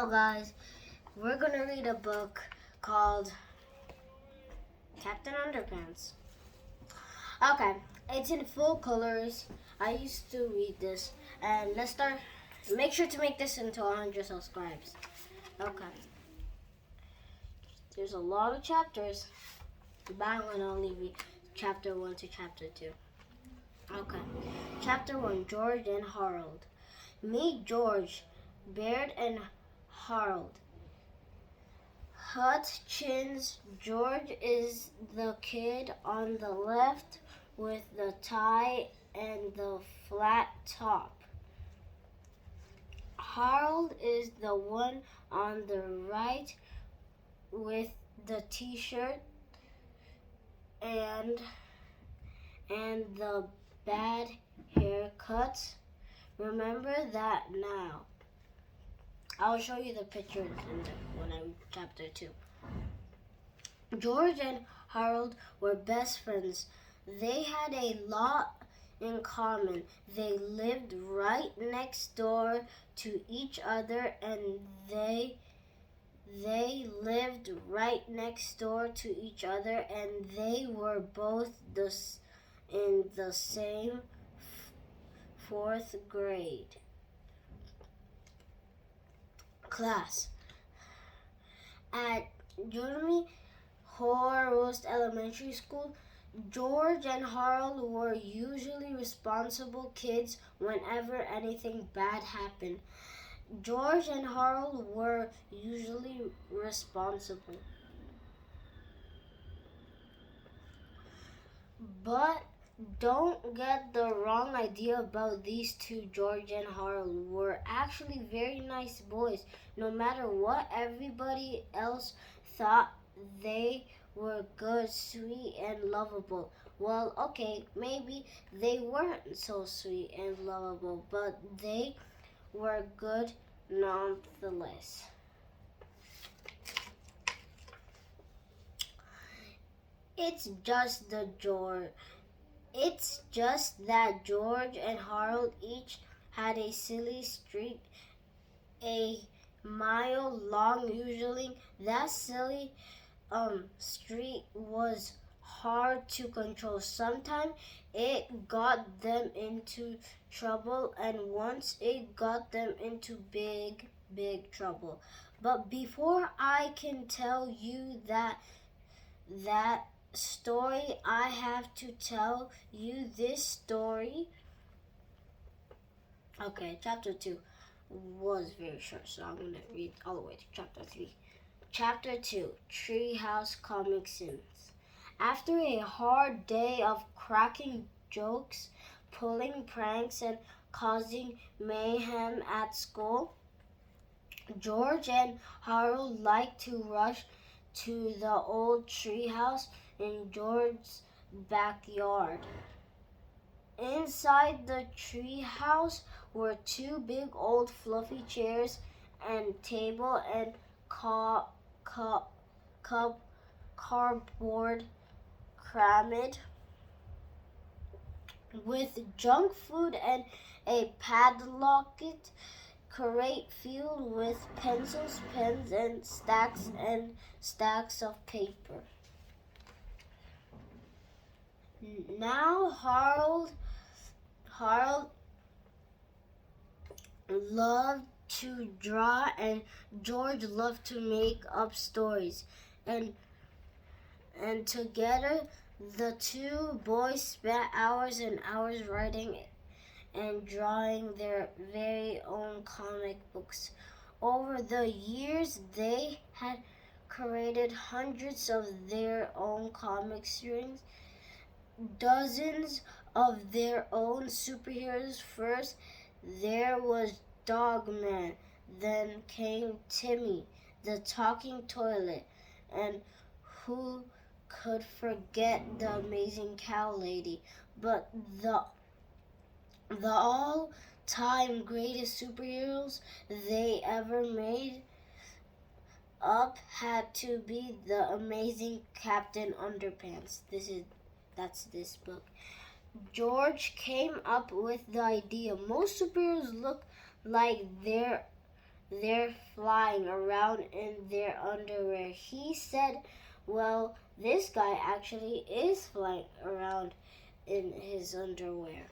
Now, guys, we're gonna read a book called Captain Underpants. Okay, it's in full colors. I used to read this, and let's start. Make sure to make this into 100 subscribes. Okay. There's a lot of chapters, but I'm gonna only read chapter 1 to chapter 2. Okay. Chapter 1, George and Harold. Meet George, Baird, and Harold. Hutchins. George is the kid on the left with the tie and the flat top. Harold is the one on the right with the t-shirt and the bad haircut. Remember that now. I'll show you the pictures when I read chapter 2. George and Harold were best friends. They had a lot in common. They lived right next door to each other, and they lived right next door to each other, and they were both in the same 4th grade class at Jeremy Horst Elementary School. George and Harold were usually responsible kids whenever anything bad happened. George and Harold were usually responsible. But don't get the wrong idea about these two. George and Harold were actually very nice boys. No matter what everybody else thought, they were good, sweet, and lovable. Well, okay, maybe they weren't so sweet and lovable, but they were good nonetheless. It's just that George and Harold each had a silly streak, a mile long usually. That silly streak was hard to control. Sometimes it got them into trouble, and once it got them into big trouble. But before I can tell you that story, I have to tell you this story. Okay, chapter 2 was very short, so I'm going to read all the way to chapter 3. Chapter 2, Treehouse Comic Sins. After a hard day of cracking jokes, pulling pranks, and causing mayhem at school, George and Harold liked to rush to the old treehouse in George's backyard. Inside the treehouse were 2 big old fluffy chairs and table and cardboard crammed with junk food and a padlocked crate filled with pencils, pens, and stacks of paper. Now Harold loved to draw, and George loved to make up stories. And together the 2 boys spent hours and hours writing and drawing their very own comic books. Over the years, they had created hundreds of their own comic strips, dozens of their own superheroes. First, there was Dogman, then came Timmy, the talking toilet, and who could forget the amazing cow lady? But the all-time greatest superheroes they ever made up had to be the amazing Captain Underpants. That's this book. George came up with the idea. Most superheroes look like they're flying around in their underwear. He said, well, this guy actually is flying around in his underwear.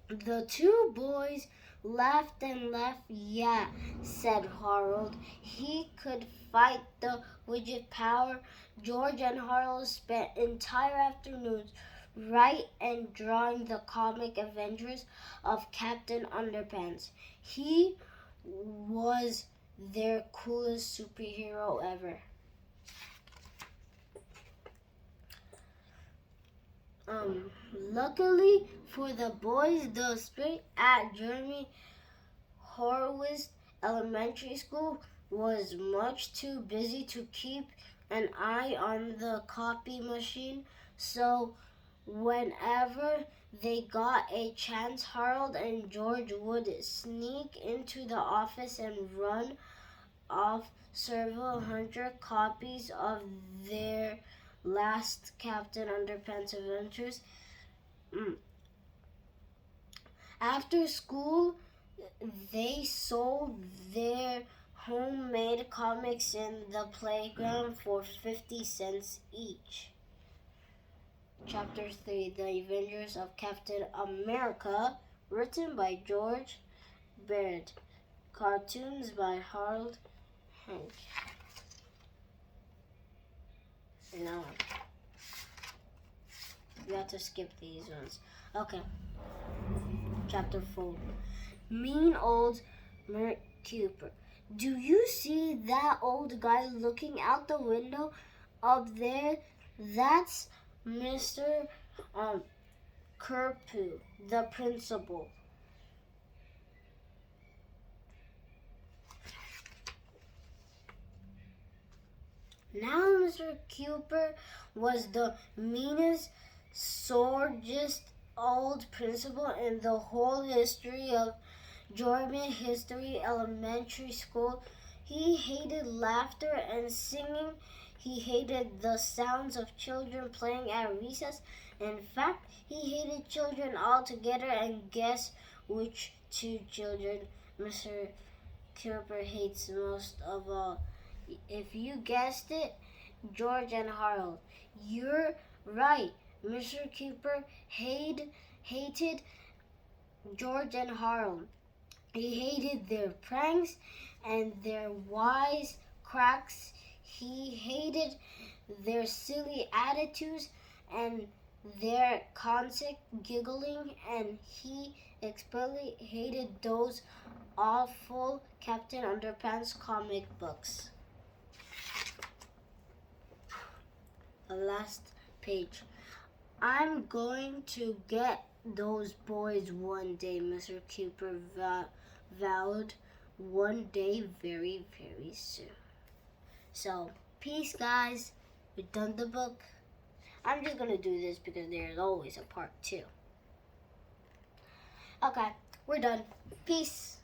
The two boys laughed and laughed. Yeah, said Harold. He could fight the widget power. George and Harold spent entire afternoons writing and drawing the comic adventures of Captain Underpants. He was their coolest superhero ever. Luckily for the boys, the spirit at Jeremy Horowitz Elementary School was much too busy to keep an eye on the copy machine, so whenever they got a chance, Harold and George would sneak into the office and run off several hundred copies of their last Captain Underpants adventures. After school, they sold their homemade comics in the playground for 50 cents each. Chapter 3, The Adventures of Captain America, written by George Baird. Cartoons by Harold Hank. No. You have to skip these ones. Okay. Chapter 4. Mean old Mert Cooper. Do you see that old guy looking out the window up there? That's Mr. Kerpoo, the principal. Now Mr. Cooper was the meanest, sorest old principal in the whole history of Jordan History Elementary School. He hated laughter and singing. He hated the sounds of children playing at recess. In fact, he hated children altogether, and guess which two children Mr. Cooper hates most of all? If you guessed it, George and Harold. You're right. Mr. Cooper hated George and Harold. He hated their pranks and their wise cracks. He hated their silly attitudes and their constant giggling, and he especially hated those awful Captain Underpants comic books. The last page. I'm going to get those boys one day, Mr. Cooper vowed. One day, very, very soon. So, peace, guys. We're done the book. I'm just going to do this because there's always a part 2. Okay, we're done. Peace.